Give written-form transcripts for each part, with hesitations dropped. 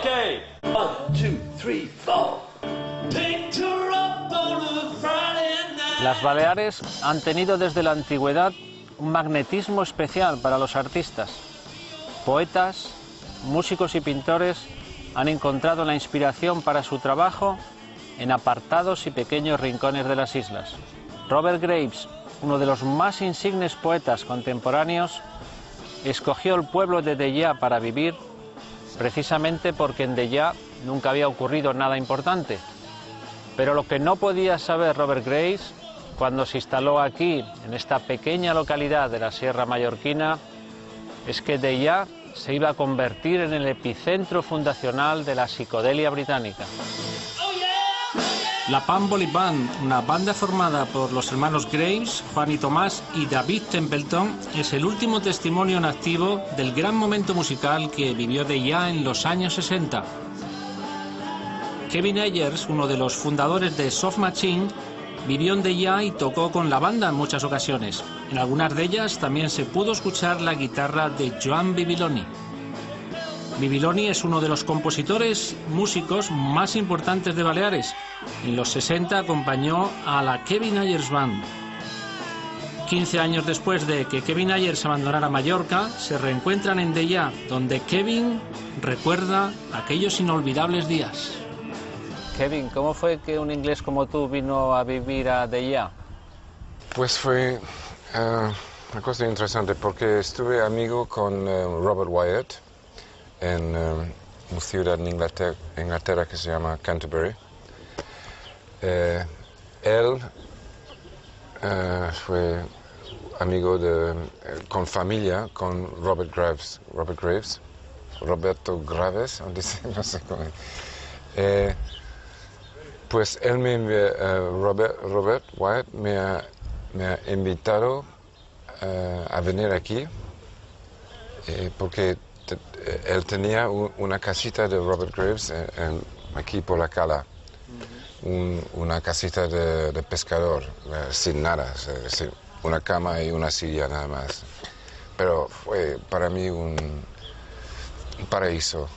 Okay. 1, 2, 3, 4. Las Baleares han tenido desde la antigüedad un magnetismo especial para los artistas. Poetas, músicos y pintores han encontrado la inspiración para su trabajo en apartados y pequeños rincones de las islas. Robert Graves, uno de los más insignes poetas contemporáneos, escogió el pueblo de Deià para vivir, precisamente porque en Deià nunca había ocurrido nada importante. Pero lo que no podía saber Robert Graves, cuando se instaló aquí, en esta pequeña localidad de la Sierra Mallorquina, es que Deià se iba a convertir en el epicentro fundacional de la psicodelia británica. La Pamboli Band, una banda formada por los hermanos Graves, Juan y Tomás y David Templeton, es el último testimonio en activo del gran momento musical que vivió Deià en los años 60. Kevin Ayers, uno de los fundadores de Soft Machine, vivió en Deià y tocó con la banda en muchas ocasiones. En algunas de ellas también se pudo escuchar la guitarra de Joan Bibiloni. Bibiloni es uno de los compositores músicos más importantes de Baleares. En los 60 acompañó a la Kevin Ayers Band. 15 años después de que Kevin Ayers abandonara Mallorca, se reencuentran en Deià, donde Kevin recuerda aquellos inolvidables días. Kevin, ¿cómo fue que un inglés como tú vino a vivir a Deià? Pues fue una cosa interesante porque estuve amigo con Robert Wyatt en una ciudad en Inglaterra que se llama Canterbury. Él fue amigo con familia con Roberto Graves, no sé cómo. Pues él Robert Wyatt me ha invitado a venir aquí porque él tenía una casita de Robert Graves aquí por la cala, una casita de pescador, sin nada, sin una cama y una silla nada más. Pero fue para mí un paraíso.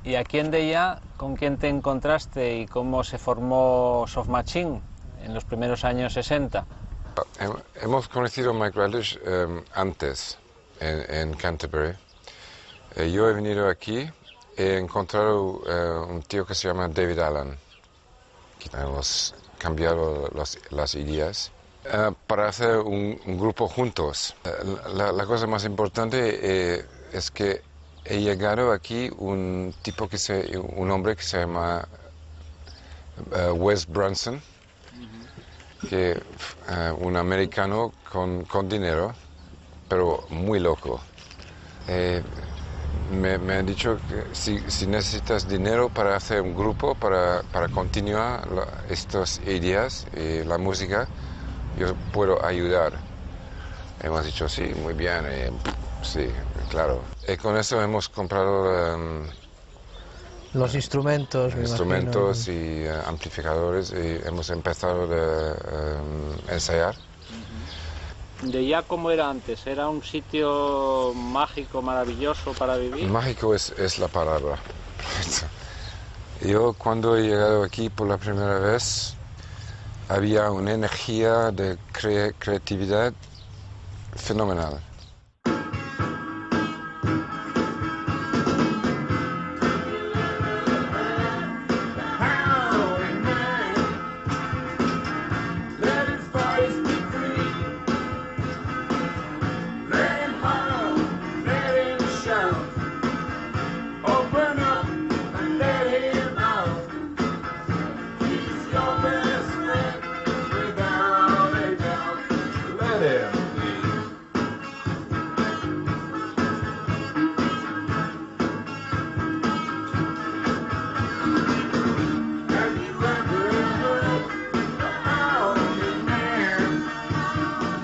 ¿Y aquí en Deià con quién te encontraste y cómo se formó Soft Machine en los primeros años 60? Hemos conocido a Mike Radish antes en Canterbury. Yo he venido aquí, he encontrado un tío que se llama David Allen, que hemos cambiado las ideas para hacer un grupo juntos. La cosa más importante es que he llegado aquí un hombre que se llama Wes Brunson, que un americano con dinero, pero muy loco. Me han dicho que si necesitas dinero para hacer un grupo, para continuar estas ideas y la música, yo puedo ayudar. Hemos dicho sí, muy bien, sí, claro. Y con eso hemos comprado los instrumentos y amplificadores y hemos empezado a ensayar. ¿Deià cómo era antes? ¿Era un sitio mágico, maravilloso para vivir? Mágico es la palabra. Yo cuando he llegado aquí por la primera vez había una energía de creatividad fenomenal.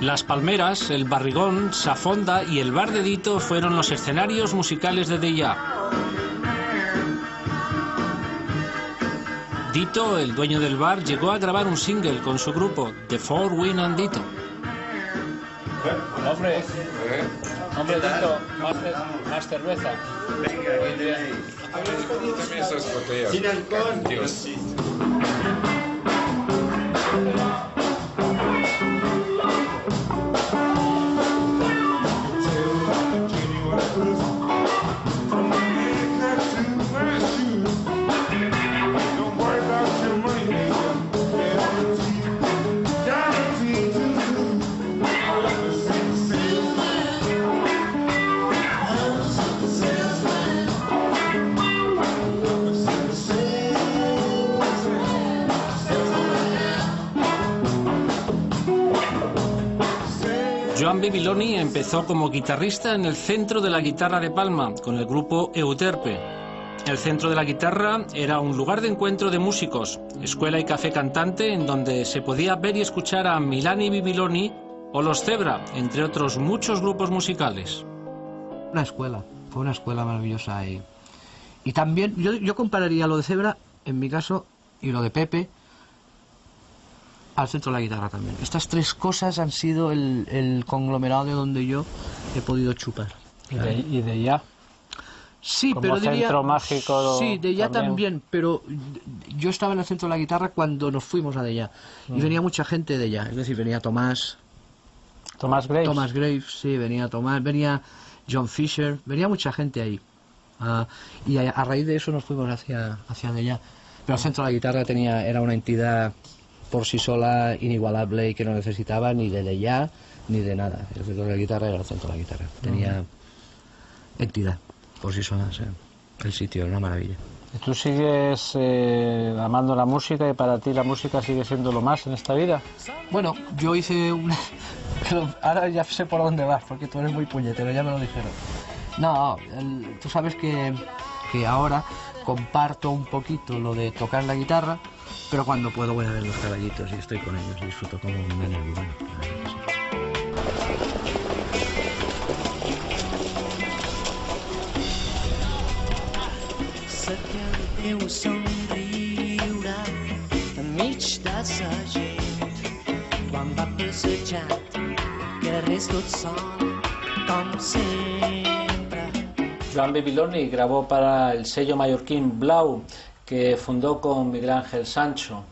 Las Palmeras, el Barrigón, Safonda y el Bar de Dito fueron los escenarios musicales de Deià. Dito, el dueño del bar, llegó a grabar un single con su grupo, The Four Wind and Dito. Hombre. Hombre, Tito, más cerveza. También esas botellas. Sin alcohol. Dios. Joan Bibiloni empezó como guitarrista en el Centro de la Guitarra de Palma, con el grupo Euterpe. El Centro de la Guitarra era un lugar de encuentro de músicos, escuela y café cantante en donde se podía ver y escuchar a Milani Bibiloni o Los Zebra, entre otros muchos grupos musicales. Fue una escuela maravillosa. Y también yo compararía lo de Zebra, en mi caso, y lo de Pepe, al Centro de la Guitarra también. Estas tres cosas han sido el conglomerado de donde yo he podido chupar. Y de ya. Sí, como pero diría... centro mágico. Sí, de ya también, pero yo estaba en el Centro de la Guitarra cuando nos fuimos a de ya. Y venía mucha gente de ya, es decir, venía Tomás Graves, sí, venía Tomás, venía John Fisher, venía mucha gente ahí. Y a raíz de eso nos fuimos hacia de ya. Pero el Centro de la Guitarra era una entidad por sí sola, inigualable, y que no necesitaba ni de ya ni de nada. El Centro de la Guitarra era el Centro de la Guitarra. Tenía entidad por sí sola, o sea, el sitio era una maravilla. ¿Y tú sigues amando la música y para ti la música sigue siendo lo más en esta vida? Bueno, yo hice una... Pero ahora ya sé por dónde vas, porque tú eres muy puñetero, ya me lo dijeron. No, tú sabes que ahora comparto un poquito lo de tocar la guitarra, pero cuando puedo voy a ver los caballitos y estoy con ellos y disfruto como un nene bueno. Teu somriure enmig de sa gent quan va passejant carrers tots són com sempre. Joan Bibiloni grabó para el sello mallorquín Blau, que fundó con Miguel Ángel Sancho.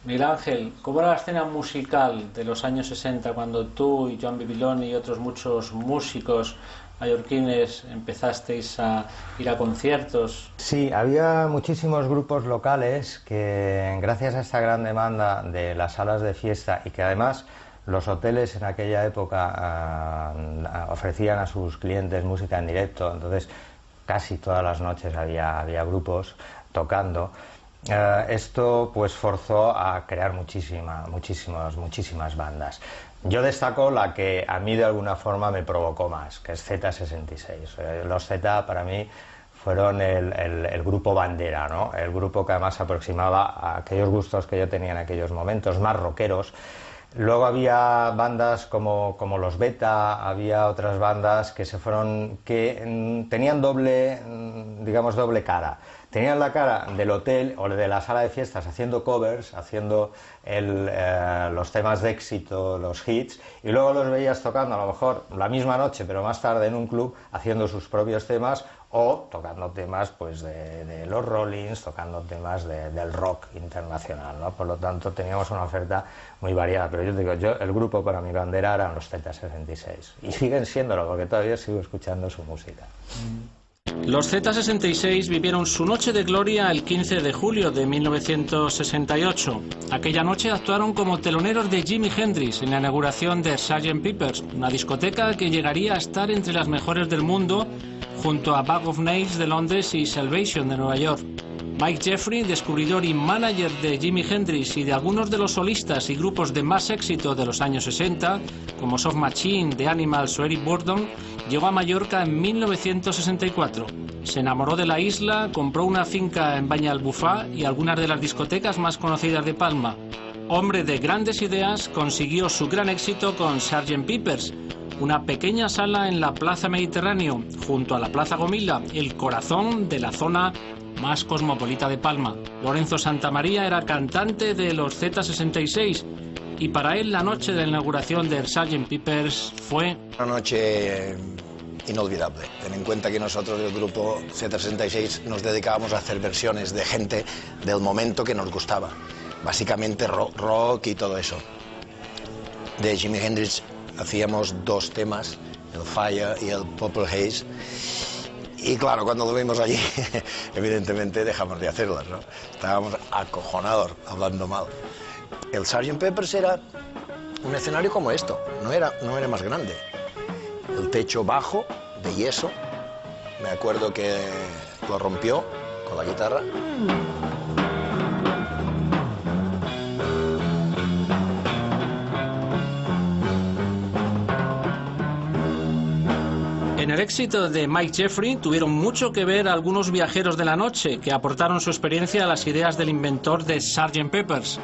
Miguel Ángel, ¿cómo era la escena musical de los años 60 cuando tú y Joan Bibiloni y otros muchos músicos mallorquines empezasteis a ir a conciertos? Sí, había muchísimos grupos locales que, gracias a esta gran demanda de las salas de fiesta, y que además los hoteles en aquella época ofrecían a sus clientes música en directo, entonces casi todas las noches había grupos tocando. Esto pues forzó a crear muchísimas bandas. Yo destaco la que a mí de alguna forma me provocó más, que es Z66. Los Z para mí fueron el grupo bandera, ¿no? El grupo que además se aproximaba a aquellos gustos que yo tenía en aquellos momentos, más rockeros. Luego había bandas como los Beta, había otras bandas que tenían doble cara. Tenían la cara del hotel o de la sala de fiestas haciendo covers, haciendo los temas de éxito, los hits, y luego los veías tocando a lo mejor la misma noche, pero más tarde en un club, haciendo sus propios temas o tocando temas pues de los Rollins, tocando temas del rock internacional, ¿no? Por lo tanto teníamos una oferta muy variada, pero yo te digo, el grupo para mi bandera eran los Z66 y siguen siéndolo porque todavía sigo escuchando su música. Los Z66 vivieron su noche de gloria el 15 de julio de 1968. Aquella noche actuaron como teloneros de Jimi Hendrix en la inauguración de Sgt. Pepper's, una discoteca que llegaría a estar entre las mejores del mundo, junto a Bag of Nails de Londres y Salvation de Nueva York. Mike Jeffrey, descubridor y manager de Jimi Hendrix y de algunos de los solistas y grupos de más éxito de los años 60, como Soft Machine, The Animals o Eric Burdon, llegó a Mallorca en 1964. Se enamoró de la isla, compró una finca en Banyalbufar y algunas de las discotecas más conocidas de Palma. Hombre de grandes ideas, consiguió su gran éxito con Sgt. Pepper's, una pequeña sala en la Plaza Mediterráneo, junto a la Plaza Gomila, el corazón de la zona más cosmopolita de Palma. Lorenzo Santamaría era cantante de los Z66 y para él la noche de la inauguración de Sgt. Pepper's fue una noche inolvidable. Ten en cuenta que nosotros del grupo C36 nos dedicábamos a hacer versiones de gente del momento que nos gustaba, básicamente rock y todo eso. De Jimi Hendrix hacíamos 2 temas, el Fire y el Purple Haze, y claro, cuando lo vimos allí, evidentemente dejamos de hacerlas, ¿no? Estábamos acojonados, hablando mal. El Sgt. Pepper's era un escenario como esto, no era más grande. El techo bajo, de yeso, me acuerdo que lo rompió con la guitarra. En el éxito de Mike Jeffrey tuvieron mucho que ver algunos viajeros de la noche que aportaron su experiencia a las ideas del inventor de Sgt. Pepper's.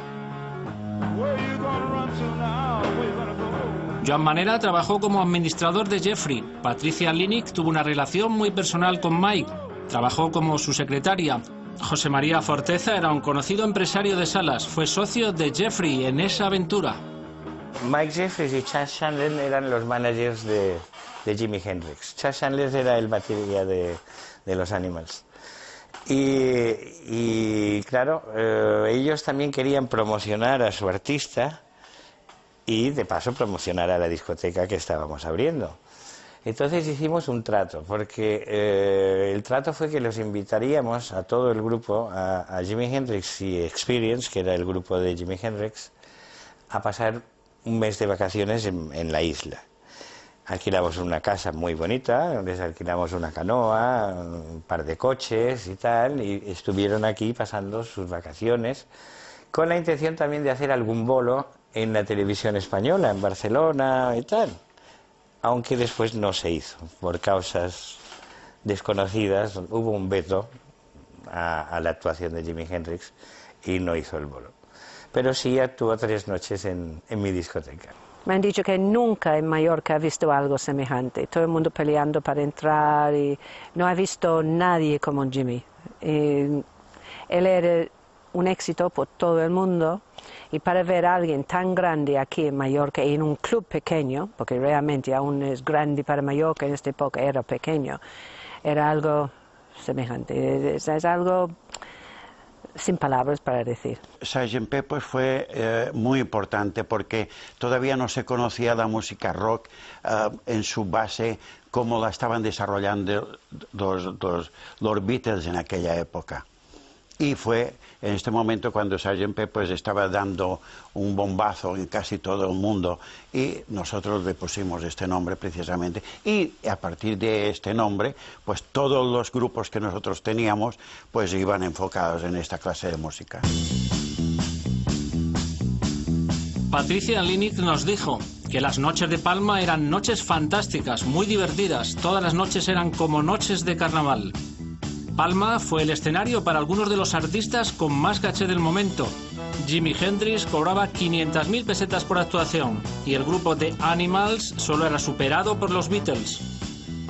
Joan Manera trabajó como administrador de Jeffrey. Patricia Linick tuvo una relación muy personal con Mike. Trabajó como su secretaria. José María Forteza era un conocido empresario de salas. Fue socio de Jeffrey en esa aventura. Mike Jeffries y Chas Chandler eran los managers de Jimi Hendrix. Chas Chandler era el batería de los Animals. Y claro, ellos también querían promocionar a su artista y de paso promocionar a la discoteca que estábamos abriendo. Entonces hicimos un trato, porque el trato fue que los invitaríamos a todo el grupo, a Jimi Hendrix y Experience, que era el grupo de Jimi Hendrix, a pasar un mes de vacaciones en la isla. Alquilamos una casa muy bonita, les alquilamos una canoa, un par de coches y tal, y estuvieron aquí pasando sus vacaciones, con la intención también de hacer algún bolo en la televisión española, en Barcelona y tal. Aunque después no se hizo, por causas desconocidas, hubo un veto a la actuación de Jimi Hendrix y no hizo el bolo. Pero sí actuó 3 noches en mi discoteca. Me han dicho que nunca en Mallorca ha visto algo semejante, todo el mundo peleando para entrar y no ha visto nadie como Jimi. Él era un éxito por todo el mundo y para ver a alguien tan grande aquí en Mallorca y en un club pequeño, porque realmente aún es grande para Mallorca, en esta época era pequeño, era algo semejante, es algo sin palabras para decir. Sgt. Pepper's fue muy importante porque todavía no se conocía la música rock en su base como la estaban desarrollando los Beatles en aquella época. Y fue en este momento cuando Sgt. Pepper's estaba dando un bombazo en casi todo el mundo y nosotros le pusimos este nombre precisamente. Y a partir de este nombre, pues todos los grupos que nosotros teníamos pues iban enfocados en esta clase de música. Patricia Linick nos dijo que las noches de Palma eran noches fantásticas, muy divertidas. Todas las noches eran como noches de carnaval. Palma fue el escenario para algunos de los artistas con más caché del momento. Jimi Hendrix cobraba 500.000 pesetas por actuación y el grupo de Animals solo era superado por los Beatles.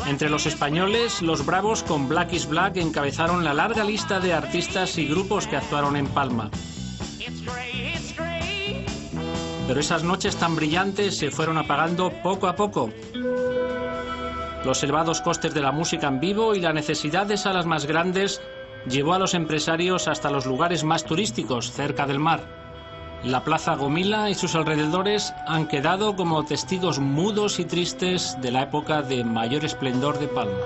Entre los españoles, los Bravos con Black is Black encabezaron la larga lista de artistas y grupos que actuaron en Palma. Pero esas noches tan brillantes se fueron apagando poco a poco. Los elevados costes de la música en vivo y la necesidad de salas más grandes llevó a los empresarios hasta los lugares más turísticos, cerca del mar. La Plaza Gomila y sus alrededores han quedado como testigos mudos y tristes de la época de mayor esplendor de Palma.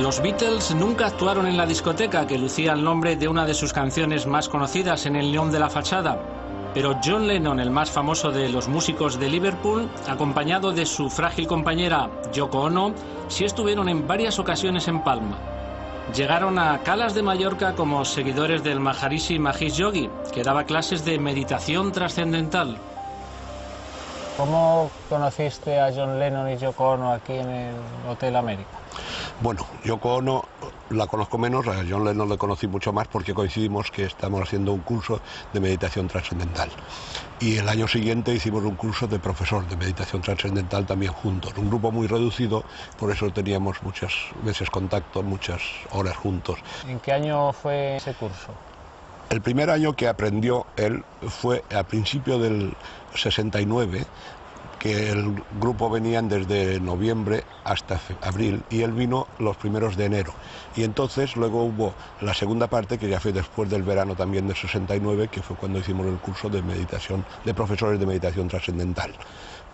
Los Beatles nunca actuaron en la discoteca que lucía el nombre de una de sus canciones más conocidas en el león de la fachada, pero John Lennon, el más famoso de los músicos de Liverpool, acompañado de su frágil compañera Yoko Ono, sí estuvieron en varias ocasiones en Palma. Llegaron a Calas de Mallorca como seguidores del Maharishi Mahesh Yogi, que daba clases de meditación trascendental. ¿Cómo conociste a John Lennon y Yoko Ono aquí en el Hotel América? Bueno, Yoko Ono la conozco menos, a John Lennon le conocí mucho más porque coincidimos que estamos haciendo un curso de meditación trascendental. Y el año siguiente hicimos un curso de profesor de meditación trascendental también juntos. Un grupo muy reducido, por eso teníamos muchas veces contacto, muchas horas juntos. ¿En qué año fue ese curso? El primer año que aprendió él fue a principio del 69, que el grupo venían desde noviembre hasta abril y él vino los primeros de enero. Y entonces luego hubo la segunda parte, que ya fue después del verano también del 69, que fue cuando hicimos el curso de meditación, de profesores de meditación trascendental,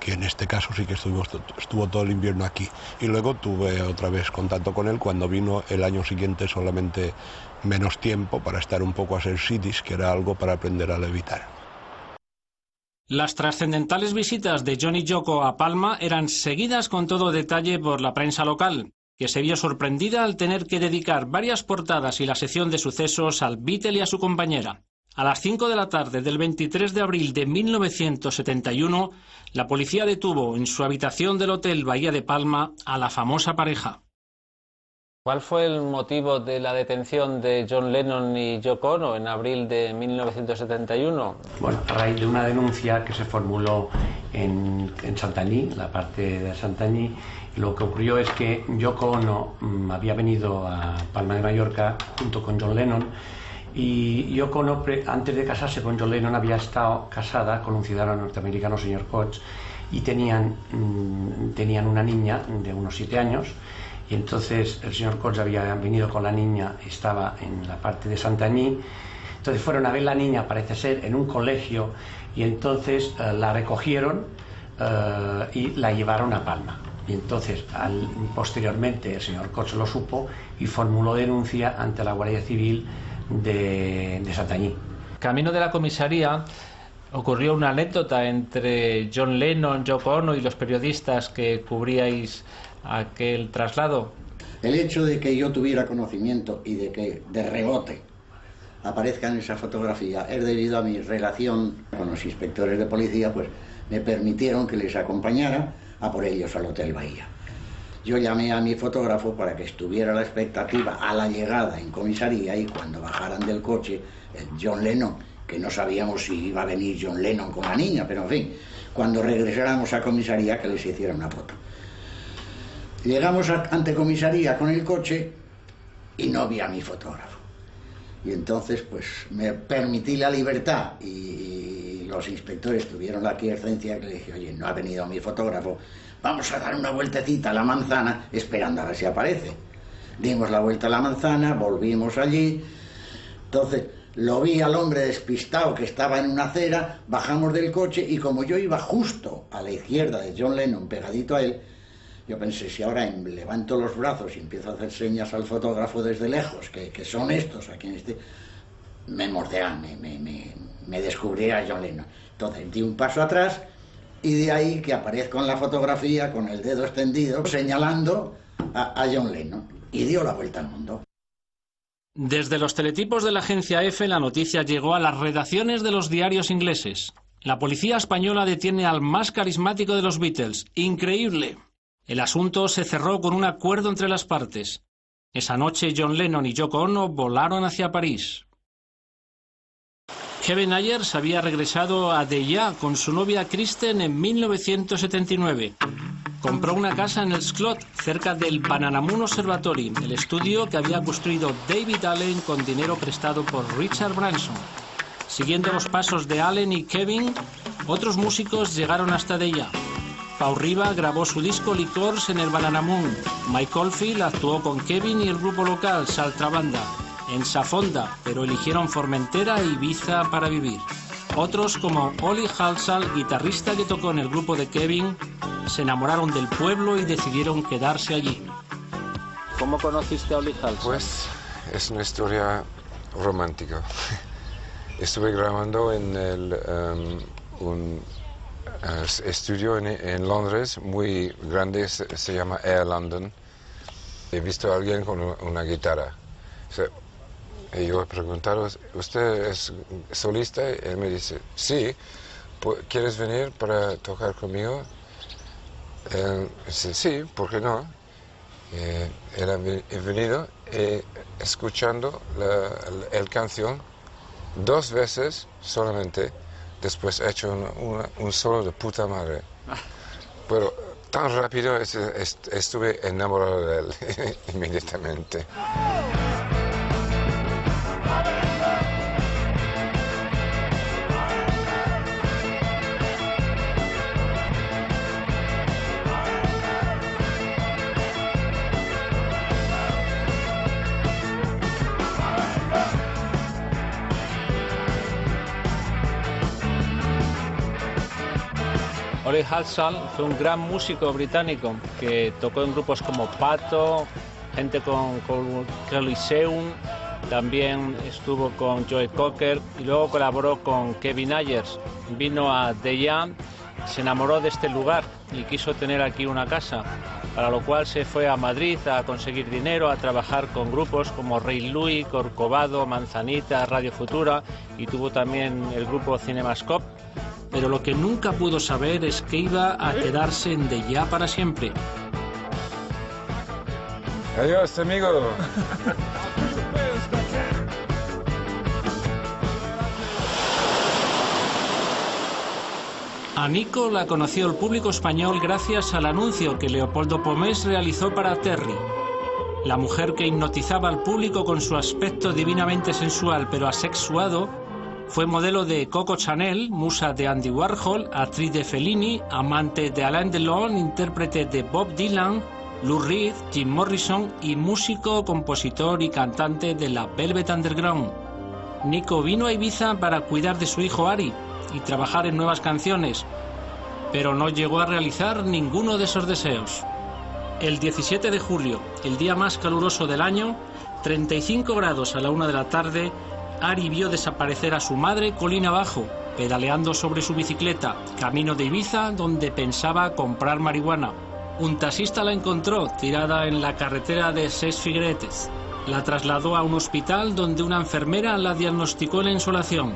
que en este caso sí que estuvo todo el invierno aquí. Y luego tuve otra vez contacto con él cuando vino el año siguiente, solamente menos tiempo para estar un poco a hacer siddhis, que era algo para aprender a levitar. Las trascendentales visitas de John y Yoko a Palma eran seguidas con todo detalle por la prensa local, que se vio sorprendida al tener que dedicar varias portadas y la sección de sucesos al Beatle y a su compañera. A las 5 de la tarde del 23 de abril de 1971, la policía detuvo en su habitación del Hotel Bahía de Palma a la famosa pareja. ¿Cuál fue el motivo de la detención de John Lennon y Yoko Ono en abril de 1971? Bueno, a raíz de una denuncia que se formuló en Santanyí, la parte de Santanyí, lo que ocurrió es que Yoko Ono había venido a Palma de Mallorca junto con John Lennon, y Yoko Ono, antes de casarse con John Lennon, había estado casada con un ciudadano norteamericano, señor Koch, y tenían una niña de unos 7 años. Y entonces el señor Koch había venido con la niña, estaba en la parte de Santanyí. Entonces fueron a ver la niña, parece ser, en un colegio, y entonces la recogieron y la llevaron a Palma. Y entonces posteriormente el señor Koch lo supo y formuló denuncia ante la Guardia Civil de Santanyí. Camino de la comisaría ocurrió una anécdota entre John Lennon, Yoko Ono y los periodistas que cubríais aquel traslado. El hecho de que yo tuviera conocimiento y de que de rebote aparezca en esa fotografía es debido a mi relación con los inspectores de policía, pues me permitieron que les acompañara a por ellos al Hotel Bahía. Yo llamé a mi fotógrafo para que estuviera a la expectativa a la llegada en comisaría, y cuando bajaran del coche John Lennon, que no sabíamos si iba a venir John Lennon con la niña, pero en fin, cuando regresáramos a comisaría, que les hiciera una foto. Llegamos ante comisaría con el coche y no vi a mi fotógrafo. Y entonces pues me permití la libertad y los inspectores tuvieron la quiesencia que le dije: oye, no ha venido mi fotógrafo, vamos a dar una vueltecita a la manzana esperando a ver si aparece. Dimos la vuelta a la manzana, volvimos allí, entonces lo vi al hombre despistado que estaba en una acera, bajamos del coche y como yo iba justo a la izquierda de John Lennon, pegadito a él, yo pensé, si ahora levanto los brazos y empiezo a hacer señas al fotógrafo desde lejos, que son estos, aquí en este, me morderán, me descubrirá John Lennon. Entonces di un paso atrás y de ahí que aparezco en la fotografía con el dedo extendido señalando a John Lennon, y dio la vuelta al mundo. Desde los teletipos de la agencia EFE la noticia llegó a las redacciones de los diarios ingleses. La policía española detiene al más carismático de los Beatles. ¡Increíble! El asunto se cerró con un acuerdo entre las partes. Esa noche John Lennon y Yoko Ono volaron hacia París. Kevin Ayers había regresado a Deia con su novia Kristen en 1979. Compró una casa en el Schlot, cerca del Banana Moon Observatory, el estudio que había construido David Allen con dinero prestado por Richard Branson. Siguiendo los pasos de Allen y Kevin, otros músicos llegaron hasta Deia. Pau Riba grabó su disco Licors en el Banana Moon. Mike Oldfield actuó con Kevin y el grupo local Saltrabanda en Safonda, pero eligieron Formentera e Ibiza para vivir. Otros, como Ollie Halsall, guitarrista que tocó en el grupo de Kevin, se enamoraron del pueblo y decidieron quedarse allí. ¿Cómo conociste a Ollie Halsall? Pues es una historia romántica. Estuve grabando en un estudio en Londres muy grande, se llama Air London. He visto a alguien con una guitarra. Y yo he preguntado, ¿usted es solista? Y él me dice, sí, ¿quieres venir para tocar conmigo? Dice, sí, ¿por qué no? He venido escuchando la canción 2 veces solamente, después he hecho un solo de puta madre. Pero tan rápido estuve enamorado de él inmediatamente. Ollie Halsall fue un gran músico británico que tocó en grupos como Pato, gente con Coliseum, también estuvo con Joe Cocker y luego colaboró con Kevin Ayers. Vino a The Jam, se enamoró de este lugar y quiso tener aquí una casa, para lo cual se fue a Madrid a conseguir dinero, a trabajar con grupos como Ray Louis, Corcovado, Manzanita, Radio Futura, y tuvo también el grupo Cinemascope. Pero lo que nunca pudo saber es que iba a quedarse en The Jam para siempre. Adiós, amigo. A Nico la conoció el público español gracias al anuncio que Leopoldo Pomés realizó para Terry. La mujer que hipnotizaba al público con su aspecto divinamente sensual pero asexuado fue modelo de Coco Chanel, musa de Andy Warhol, actriz de Fellini, amante de Alain Delon, intérprete de Bob Dylan, Lou Reed, Jim Morrison y músico, compositor y cantante de la Velvet Underground. Nico vino a Ibiza para cuidar de su hijo Ari y trabajar en nuevas canciones, pero no llegó a realizar ninguno de esos deseos. El 17 de julio, el día más caluroso del año, 35 grados a la 1 de la tarde, Ari vio desaparecer a su madre colina abajo, pedaleando sobre su bicicleta, camino de Ibiza, donde pensaba comprar marihuana. Un taxista la encontró tirada en la carretera de Ses Figueretes. La trasladó a un hospital donde una enfermera la diagnosticó la insolación.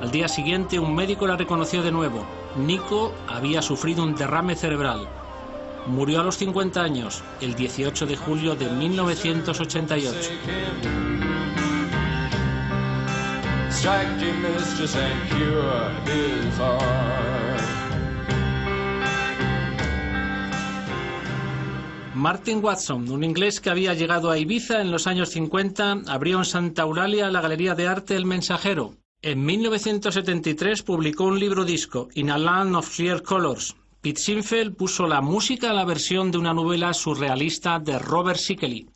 Al día siguiente un médico la reconoció de nuevo. Nico había sufrido un derrame cerebral. Murió a los 50 años, el 18 de julio de 1988. Martin Watson, un inglés que había llegado a Ibiza en los años 50, abrió en Santa Eulalia la galería de arte El Mensajero. En 1973 publicó un libro disco, In a Land of Clear Colors. Pete Sinfield puso la música a la versión de una novela surrealista de Robert Székely.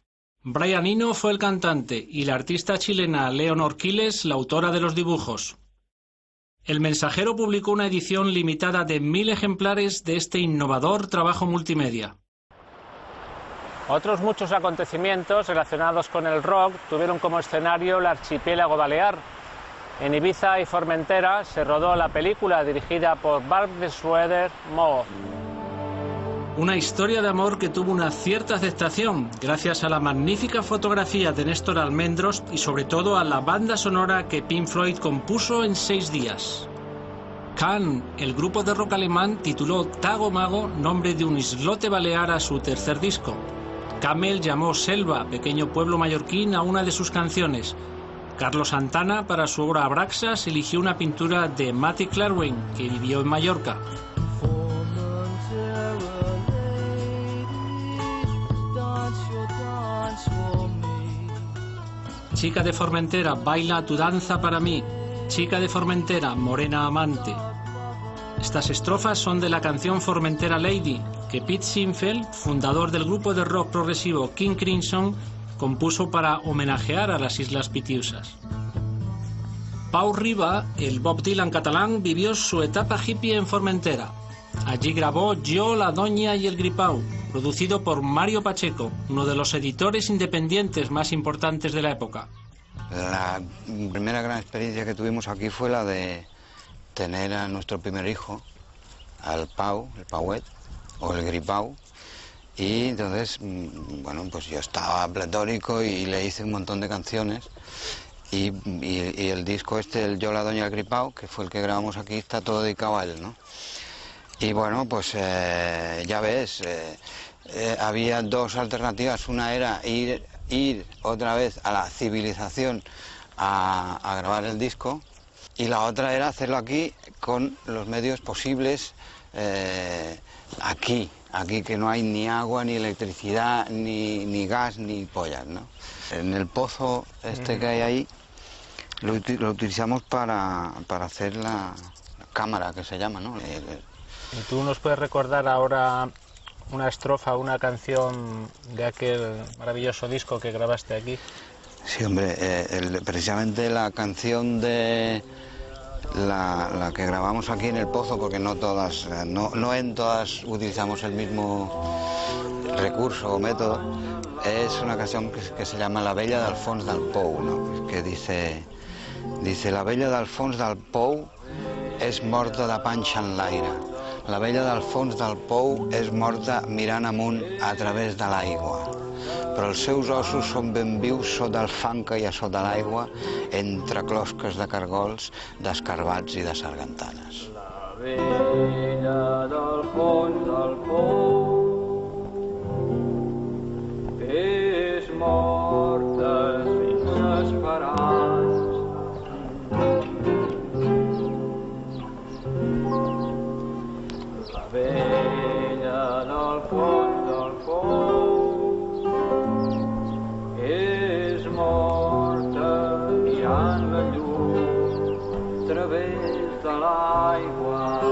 Brian Eno fue el cantante y la artista chilena Leonor Quiles la autora de los dibujos. El Mensajero publicó una edición limitada de 1000 ejemplares de este innovador trabajo multimedia. Otros muchos acontecimientos relacionados con el rock tuvieron como escenario el archipiélago balear. En Ibiza y Formentera se rodó la película dirigida por Bart de Schroeder, Mo. Una historia de amor que tuvo una cierta aceptación gracias a la magnífica fotografía de Néstor Almendros y sobre todo a la banda sonora que Pink Floyd compuso en 6 días. Can, el grupo de rock alemán, tituló Tago Mago, nombre de un islote balear, a su tercer disco. Camel llamó Selva, pequeño pueblo mallorquín, a una de sus canciones. Carlos Santana, para su obra Abraxas, eligió una pintura de Matty Clarwin, que vivió en Mallorca. Chica de Formentera, baila tu danza para mí. Chica de Formentera, morena amante. Estas estrofas son de la canción Formentera Lady, que Pete Sinfield, fundador del grupo de rock progresivo King Crimson, compuso para homenajear a las Islas Pitiusas. Pau Riba, el Bob Dylan catalán, vivió su etapa hippie en Formentera. Allí grabó Yo, la Doña y el Gripau, producido por Mario Pacheco, uno de los editores independientes más importantes de la época. La primera gran experiencia que tuvimos aquí fue la de tener a nuestro primer hijo, al Pau, el Pauet, o el Gripau, y entonces, bueno, pues yo estaba pletórico y le hice un montón de canciones, y el disco este, el Yo, la Doña y el Gripau, que fue el que grabamos aquí, está todo dedicado a él, ¿no? Y bueno, pues ya ves, había dos alternativas. Una era ir ir otra vez a la civilización a grabar el disco, y la otra era hacerlo aquí con los medios posibles, aquí que no hay ni agua, ni electricidad, ni gas, ni pollas, ¿no? En el pozo este que hay ahí lo utilizamos para hacer la cámara, que se llama, ¿no? ¿Y tú nos puedes recordar ahora una estrofa, una canción de aquel maravilloso disco que grabaste aquí? Sí, hombre, precisamente la canción de la que grabamos aquí en el pozo, porque no en todas utilizamos el mismo recurso o método, es una canción que se llama La vella d'Alfons del Pou, ¿no? Que dice la vella d'Alfons del Pou és morta de panxa en l'aire. La vella d'Alfons del Pou és morta mirant amunt a través de l'aigua. Però els seus ossos són ben vius sota el fang que hi ha sota l'aigua, entre closques de cargols, d'escarbats i de sargantanes. La vella d'Alfons del Pou és morta sense esperança. La vella d'Alfons del Pou és morta mirant la llum a través de l'aigua.